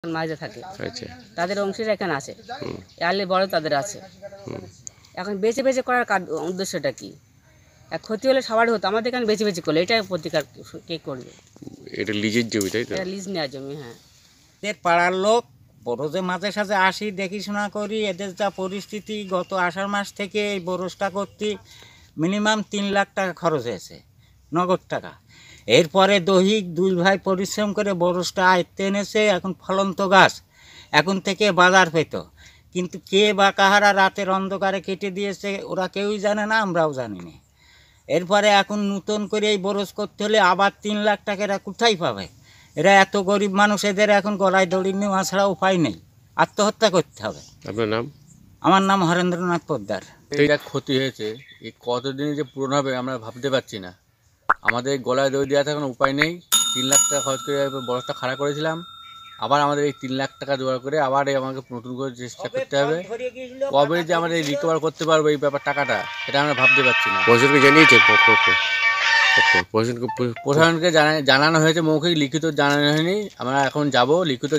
মাঝে থাকে, আচ্ছা। তাদের অংশের এখানে আছে, এয়ারলি বড় তাদের আছে। এখন বেঁচে বেঁচে করার উদ্দেশ্যটা কি? এক ক্ষতি হলে সবারই হতো, আমাদের এখানে বেঁচে বেঁচে করলে এটা প্রতিকার কে করবে? এটা লিজের জমি, তাই তো? এটা লিজ নেওয়া জমি। হ্যাঁ, এদের পাড়ার লোক বরজে মাঝে সাঝে আসি, দেখিশোনা করি। এদের যা পরিস্থিতি, গত আষাঢ় মাস থেকে এই বরজটা করতে মিনিমাম 3 লাখ টাকা খরচ হয়েছে, নগদ টাকা। এরপরে দৈহিক 2 ভাই পরিশ্রম করে বরজটা আয়ত্তে এনেছে। এখন ফলন্ত গাছ, এখন থেকে বাজার পেত, কিন্তু কে বা কাহারা রাতের অন্ধকারে কেটে দিয়েছে ওরা কেউই জানে না, আমরাও জানি না। এরপরে এখন নতুন করে এই বরজ করতে হলে আবার 3 লাখ টাকা এরা কোথায় পাবে? এরা এত গরিব মানুষ, এদের এখন গলায় দড়ি নেওয়া ছাড়া উপায় নেই, আত্মহত্যা করতে হবে। আপনার নাম? আমার নাম হরেন্দ্রনাথ পোদ্দার। এই যা ক্ষতি হয়েছে, এই কতদিন যে পূরণ হবে আমরা ভাবতে পারছি না। আমাদের গলায় দড়ি দেওয়া থাকার উপায় নেই। 3 লাখ টাকা খরচ করে বরজটা খাড়া করেছিলাম, আবার আমাদের এই 3 লাখ টাকা জোগাড় করে আবার আমাকে নতুন করে চেষ্টা করতে হবে। কবে যে আমরা এই রিকভার করতে পারবো এই ব্যাপার টাকাটা, এটা আমরা ভাবতে পারছি না। প্রশাসনকে জানিয়েছে? প্রশাসনকে জানানো হয়েছে, মৌখিক, লিখিত জানানো হয়নি। আমরা এখন যাব, লিখিত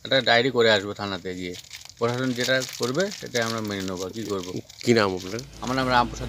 একটা ডায়েরি করে আসবো থানাতে গিয়ে। প্রশাসন যেটা করবে সেটা আমরা মেনে নেবো। কী করবো? কি নাম আপনার? আমার নাম রামপ্রসাদ।